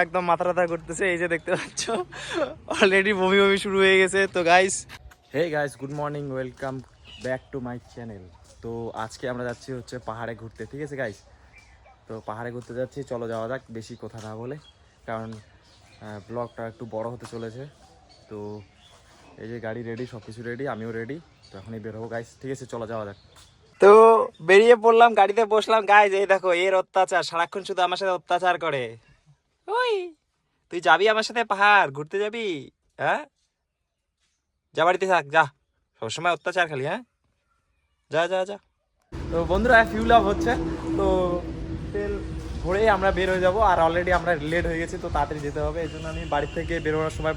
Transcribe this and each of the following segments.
একদম মাথা ব্যথা করতেছে, এই যে দেখতে পাচ্ছ অলরেডি বমি বমি শুরু হয়ে গেছে। তো guys, hey guys, good morning, welcome back to my channel. তো আজকে আমরা যাচ্ছি হচ্ছে পাহাড়ে ঘুরতে, ঠিক আছে গাইস? তো পাহাড়ে ঘুরতে যাচ্ছি, চলো যাওয়া যাক বেশি কথা না বলে, কারণ ব্লগটা একটু বড় হতে চলেছে। তো এই যে গাড়ি রেডি, সব কিছু রেডি, আমিও রেডি। তো এখনই বের হবো গাইস, ঠিক আছে? চলো যাওয়া যাক। তো বেরিয়ে পড়লাম, গাড়িতে বসলাম গাইস। এই দেখো এর অত্যাচার, সারাক্ষণ শুধু আমার সাথে অত্যাচার করে। ওই তুই যাবি আমার সাথে পাহাড় ঘুরতে যাবি? হ্যাঁ, যা বাড়িতে থাক, যা। সবসময় অত্যাচার খালি, হ্যাঁ, যা যা যা। তো বন্ধুরা, ফিউল আপ হচ্ছে, তো তেল ভরেই আমরা বের হয়ে যাবো। আর অলরেডি আমরা লেট হয়ে গেছি, তো তাড়াতাড়ি যেতে হবে। এই জন্য আমি বাড়ি থেকে বেরোনোর সময়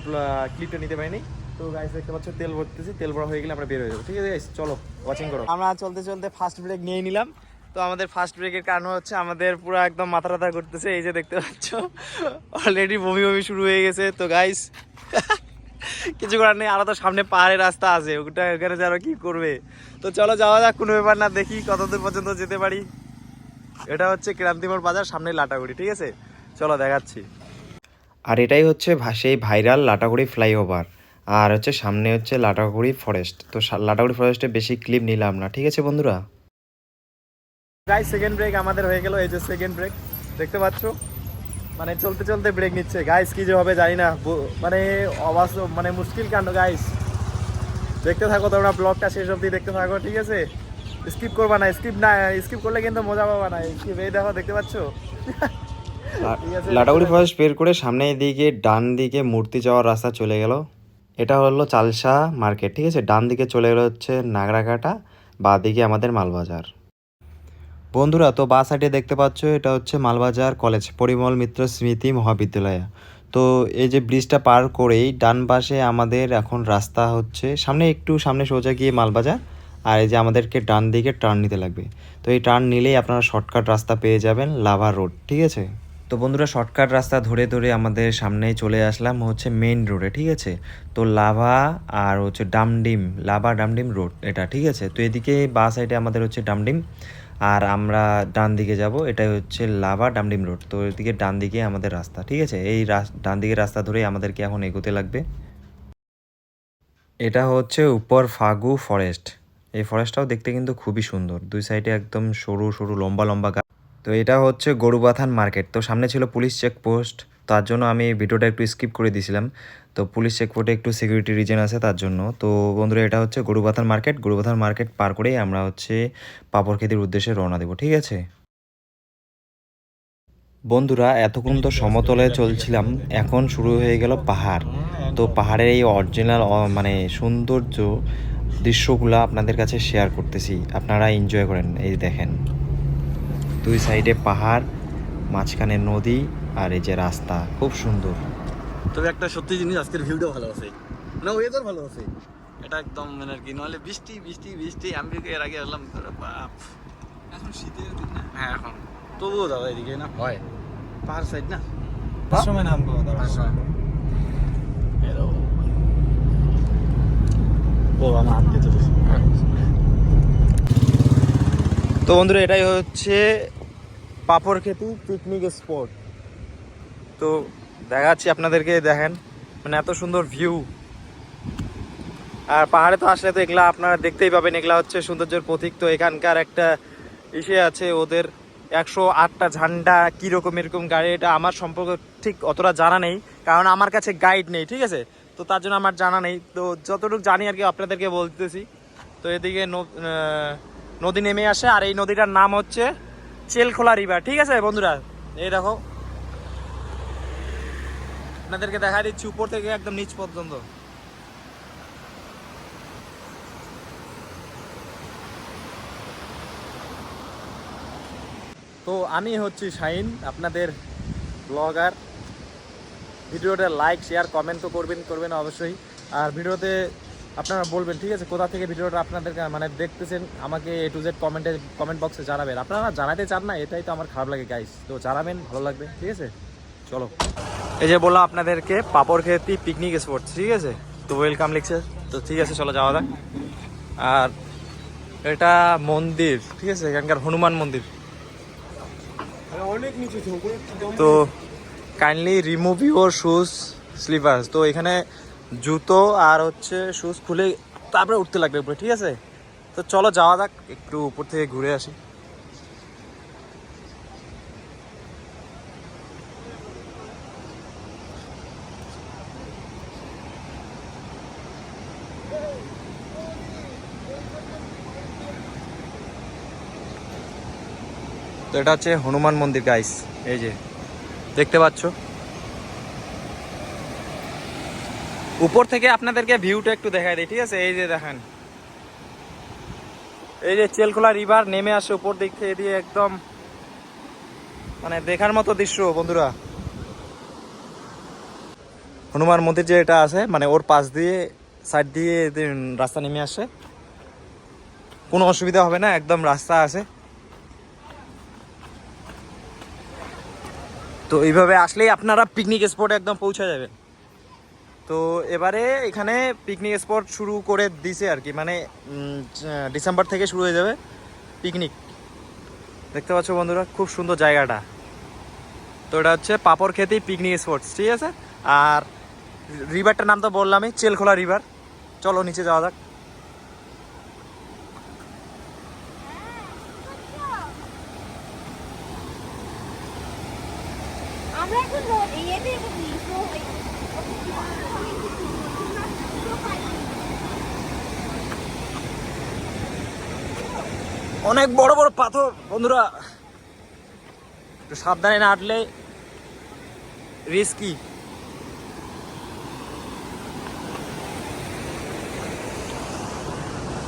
ক্লিপটা নিতে পারিনি। তো গাইস দেখতে পাচ্ছ তেল ভরতেছি, তেল ভরা হয়ে গেলে আমরা বের হয়ে যাবো, ঠিক আছে গাইস? চলো ওয়াচিং করো। আমরা চলতে চলতে ফার্স্ট ব্রেক নিয়ে নিলাম। তো আমাদের ফার্স্ট ব্রেকের কারণ হচ্ছে আমাদের পুরো একদম মাথা ব্যথা করতেছে, এই যে দেখতে পাচ্ছ অলরেডি বমি বমি শুরু হয়ে গেছে। তো গাইস কিছু করার নেই, আরো তো সামনে পাহাড়ের রাস্তা আছে, ওটা ওখানে যারা কি করবে। তো চলো যাওয়া যাক, কোনো ব্যাপার না, দেখি কতদূর পর্যন্ত যেতে পারি। এটা হচ্ছে ক্রান্তিমোড় বাজার, সামনে লাটাগুড়ি, ঠিক আছে? চলো দেখাচ্ছি। আর এটাই হচ্ছে সেই ভাইরাল লাটাগুড়ি ফ্লাইওভার। আর হচ্ছে সামনে হচ্ছে লাটাগুড়ি ফরেস্ট। তো লাটাগুড়ি ফরেস্টে বেশি ক্লিপ নিলাম না, ঠিক আছে বন্ধুরা? গাইস সেকেন্ড ব্রেক আমাদের হয়ে গেল, এই যে সেকেন্ড ব্রেক দেখতে পাচ্ছ। মানে চলতে চলতে ব্রেক নিচ্ছে গাইস, কি যে হবে জানি না। মানে অবাস্তব, মানে মুশকিল কাণ্ড গাইস। দেখতে থাকো তোমরা, ব্লগটা শেষ অবধি দেখতে থাকো, ঠিক আছে? স্কিপ করবা না, স্কিপ করলে কিন্তু মজা পাবা না। স্কিপ, এই দেখো দেখতে পাচ্ছ ঠিক আছে? লাটাগুড়ি ফরেস্ট বের করে সামনে দিকে ডান দিকে মূর্তি যাওয়ার রাস্তা চলে গেল। এটা হলো চালসা মার্কেট, ঠিক আছে? ডান দিকে চলে গেলো হচ্ছে নাগরাকাটা, বাঁ দিকে আমাদের মালবাজার। বন্ধুরা, তো বাঁ সাইডে দেখতে পাচ্ছ এটা হচ্ছে মালবাজার কলেজ, পরিমল মিত্র স্মৃতি মহাবিদ্যালয়। তো এই যে ব্রিজটা পার করেই ডান পাশে আমাদের এখন রাস্তা হচ্ছে, সামনে একটু সামনে সোজা গিয়ে মালবাজার। আর এই যে আমাদেরকে ডান দিকে টার্ন নিতে লাগবে। তো এই টার্ন নিলেই আপনারা শর্টকাট রাস্তা পেয়ে যাবেন, লাভা রোড, ঠিক আছে? তো বন্ধুরা, শর্টকাট রাস্তা ধরে ধরে আমাদের সামনেই চলে আসলাম হচ্ছে মেইন রোডে, ঠিক আছে? তো লাভা আর হচ্ছে ডামডিম, লাভা ডামডিম রোড এটা, ঠিক আছে? তো এদিকে বাঁ সাইডে আমাদের হচ্ছে ডামডিম, আর আমরা ডান দিকে যাব, এটাই হচ্ছে লাভা ডামডিম রোড। তো এদিকে ডান দিকে আমাদের রাস্তা, ঠিক আছে? এই ডান দিকের রাস্তা ধরেই আমাদেরকে এখন এগোতে লাগবে। এটা হচ্ছে উপর ফাগু ফরেস্ট। এই ফরেস্টটাও দেখতে কিন্তু খুবই সুন্দর, দুই সাইডে একদম সরু সরু লম্বা লম্বা গাছ। তো এটা হচ্ছে গরুবাথান মার্কেট। তো সামনে ছিল পুলিশ চেকপোস্ট, তার জন্য আমি ভিডিওটা একটু স্কিপ করে দিয়েছিলাম। তো পুলিশ চেকপোস্টে একটু সিকিউরিটি রিজন আছে তার জন্য। তো বন্ধুরা, এটা হচ্ছে গরুবাথান মার্কেট। গরুবাথান মার্কেট পার করেই আমরা হচ্ছে পাপড়খেতির উদ্দেশ্যে রওনা দেবো, ঠিক আছে? বন্ধুরা, এতক্ষণ তো সমতলে চলছিলাম, এখন শুরু হয়ে গেল পাহাড়। তো পাহাড়ের এই অরিজিনাল মানে সৌন্দর্য দৃশ্যগুলো আপনাদের কাছে শেয়ার করতেছি, আপনারা এনজয় করেন। এই দেখেন, দুই সাইডে পাহাড়, মাঝখানে নদী, আর এই যে রাস্তা, খুব সুন্দর। তবে একটা সত্যি জিনিস, আজকের ভিউটা ভালো আছে, মানে ওয়েদার ভালো আছে। এটা একদম মানে আর কি, নাহলে বৃষ্টি বৃষ্টি বৃষ্টি। আমি এর আগে আসলাম, বাপ, এখন শীতের দিন না। হ্যাঁ এখন তবুও দাদা এদিকে না হয়, পাহাড় সাইড না, সময় নামবো ও আমার হাতকে চলেছে। তো বন্ধুরা, এটাই হচ্ছে পাপড়খেতি পিকনিক স্পট। তো দেখাচ্ছি আপনাদেরকে, দেখেন মানে এত সুন্দর ভিউ। আর পাহাড়ে তো আসলে তো এগুলা আপনারা দেখতেই পাবেন, এগুলা হচ্ছে সৌন্দর্যের প্রতীক। তো এখানকার একটা ইসে আছে ওদের, 108টা ঝান্ডা, কীরকম এরকম গাড়ি, এটা আমার সম্পর্কে ঠিক অতটা জানা নেই, কারণ আমার কাছে গাইড নেই, ঠিক আছে? তো তার জন্য আমার জানা নেই। তো যতটুকু জানি আর কি আপনাদেরকে বলতেছি। তো এদিকে নদী নেমে আসে, আর এই নদীটার নাম হচ্ছে চেলখোলা রিভার, ঠিক আছে বন্ধুরা? এই দেখো, আপনাদেরকে দেখা দিচ্ছি উপর থেকে একদম নিচ পর্যন্ত। তো আমি হচ্ছি শাহিন, আপনাদের ব্লগার। ভিডিওটা লাইক শেয়ার কমেন্ট তো করবেন অবশ্যই। আর ভিডিওতে আপনারা বলবেন, ঠিক আছে, কোথা থেকে ভিডিওটা আপনাদের মানে দেখতেছেন, আমাকে A to Z কমেন্ট বক্সে জানাবেন। আপনারা জানাতে চান না, এটাই তো আমার খারাপ লাগে গাইস। তো জানাবেন, ভালো লাগবে, ঠিক আছে? চলো, এই যে বললাম আপনাদেরকে পাপড়খেতি পিকনিক স্পট, ঠিক আছে? তো ওয়েলকাম লিখছে, তো ঠিক আছে চলো যাওয়া যাক। আর এটা মন্দির, ঠিক আছে, এখানকার হনুমান মন্দির। অনেক নিচে তো kindly remove your shoes sleepers. তো এখানে জুতো আর হচ্ছে শুজ খুলে তারপরে উঠতে লাগবে উপরে, ঠিক আছে? তো চলো যাওয়া যাক, একটু উপর থেকে ঘুরে আসি। তো এটা হচ্ছে হনুমান মন্দির গাইস, এই যে দেখতে পাচ্ছ। উপর থেকে আপনাদেরকে ভিউটা একটু দেখাই দিই, ঠিক আছে? এই যে দেখেন, এই যে চেলখোলা রিভার নেমে আসে উপর দিক থেকে দিয়ে, একদম মানে দেখার মতো দৃশ্য বন্ধুরা। হনুমান মন্দির যে এটা আছে, মানে ওর পাশ দিয়ে সাইড দিয়ে রাস্তা নেমে আসে, কোনো অসুবিধা হবে না, একদম রাস্তা আছে। তো এইভাবে আসলেই আপনারা পিকনিক স্পটে একদম পৌঁছে যাবেন। তো এবারে এখানে পিকনিক স্পট শুরু করে দিছে আর কি, মানে ডিসেম্বর থেকে শুরু হয়ে যাবে পিকনিক। দেখতে পাচ্ছ বন্ধুরা, খুব সুন্দর জায়গাটা। তো এটা হচ্ছে পাপড়খেতি পিকনিক স্পট, ঠিক আছে? আর রিভারটার নাম তো বললামই, চেলখোলা রিভার। চলো নিচে যাওয়া যাক। অনেক বড় বড় পাথর বন্ধুরা, একটু সাবধানে না হাঁটলে রিস্কি।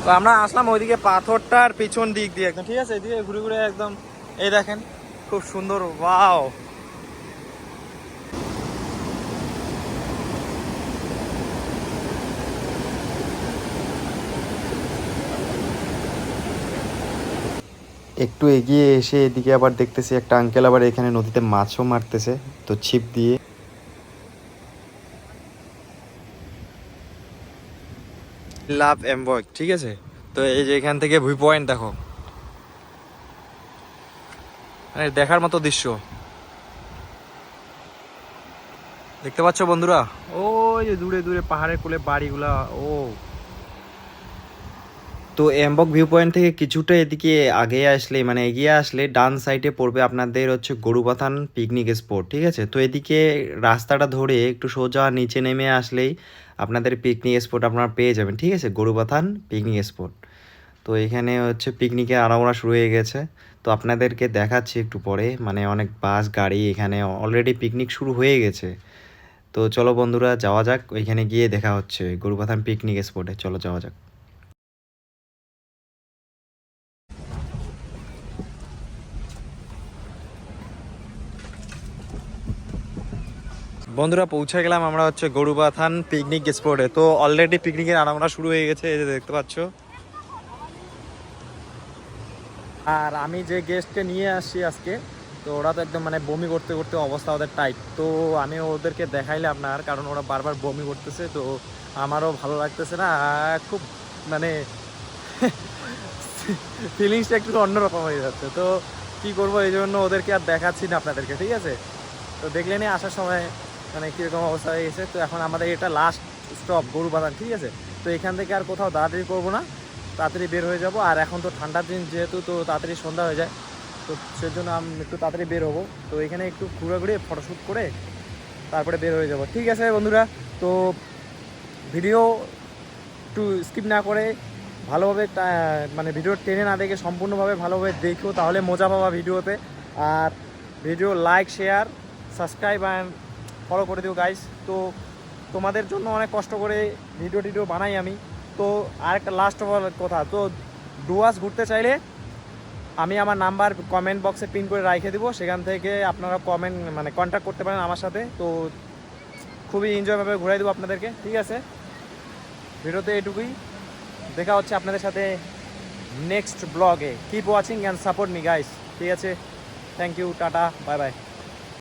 তো আমরা আসলাম ওইদিকে পাথরটার পিছন দিক দিয়ে একদম, ঠিক আছে? এদিকে ঘুরে ঘুরে একদম, এই দেখেন খুব সুন্দর, ওয়াও। একটু এগিয়ে এসে এদিকে আবার দেখতেছি একটা আঙ্কেল আবার এখানে নদীতে মাছও মারতেছে, তো ছিপ দিয়ে। লাভ এমবয়, ঠিক আছে? তো এই যে এখান থেকে ভিউ পয়েন্ট দেখো, মানে দেখার মতো দৃশ্য দেখতে পাচ্ছ বন্ধুরা। ওই যে দূরে দূরে পাহাড়ের কোলে বাড়িগুলা। ও তো এমবক ভিউ পয়েন্ট থেকে কিছুটা এদিকে আগে আসলে, মানে এগিয়ে আসলে ডান সাইডে পড়বে আপনাদের হচ্ছে গরুবাথান পিকনিক স্পট, ঠিক আছে? তো এদিকে রাস্তাটা ধরে একটু সোজা নিচে নেমে আসলেই আপনাদের পিকনিক স্পট আপনারা পেয়ে যাবেন, ঠিক আছে? Gorubathan picnic spot. তো এখানে হচ্ছে পিকনিকের আনাগোনা শুরু হয়ে গেছে। তো আপনাদেরকে দেখাচ্ছি একটু পরে, মানে অনেক বাস গাড়ি এখানে অলরেডি পিকনিক শুরু হয়ে গেছে। তো চলো বন্ধুরা যাওয়া যাক, ওইখানে গিয়ে দেখা হচ্ছে গরুবাথান পিকনিক স্পটে। চলো যাওয়া যাক। বন্ধুরা পৌঁছে গেলাম আমরা হচ্ছে গরুবাথান পিকনিক স্পটে। তো অলরেডি পিকনিকের আনাগোনা শুরু হয়ে গেছে, এই যে দেখতে পাচ্ছ। আর আমি যে গেস্টকে নিয়ে আসছি আজকে, তো ওরা তো একদম মানে বমি করতে করতে অবস্থা ওদের টাইট। তো আমি ওদেরকে দেখাইলে আপনার, কারণ ওরা বারবার বমি করতেছে, তো আমারও ভালো লাগতেছে না, খুব মানে ফিলিংসটা একটু অন্যরকম হয়ে যাচ্ছে। তো কি করবো, এই জন্য ওদেরকে আর দেখাচ্ছি না আপনাদেরকে, ঠিক আছে? তো দেখলেনি আসার সময় মানে কীরকম অবস্থা হয়ে গেছে। তো এখন আমাদের এটা লাস্ট স্টপ গরুবাথান, ঠিক আছে? তো এখান থেকে আর কোথাও দাঁড়াদাঁড়ি করবো না, তাড়াতাড়ি বের হয়ে যাব। আর এখন তো ঠান্ডার দিন যেহেতু, তো তাড়াতাড়ি সন্ধ্যা হয়ে যায়, তো সেজন্য আমি একটু তাড়াতাড়ি বের হবো। তো এখানে একটু ঘুরে ফটোশ্যুট করে তারপরে বের হয়ে যাব, ঠিক আছে বন্ধুরা? তো ভিডিও একটু স্কিপ না করে ভালোভাবে, মানে ভিডিও টেনে না দেখে সম্পূর্ণভাবে ভালোভাবে দেখো, তাহলে মজা পাবা ভিডিওতে। আর video like, share, subscribe and follow করে দিও গাইস। তো তোমাদের জন্য অনেক কষ্ট করে ভিডিও বানাই আমি। তো আর একটা লাস্ট অফ অল কথা, তো ডুয়ার্স ঘুরতে চাইলে আমি আমার নাম্বার কমেন্ট বক্সে পিন করে রেখে দেবো, সেখান থেকে আপনারা কমেন্ট মানে কন্ট্যাক্ট করতে পারেন আমার সাথে। তো খুবই এনজয়ভাবে ঘুরাই দেবো আপনাদেরকে, ঠিক আছে? ভিডিওতে এটুকুই, দেখা হচ্ছে আপনাদের সাথে নেক্সট ব্লগে। Keep watching and support me guys, ঠিক আছে? Thank you, tata, bye by.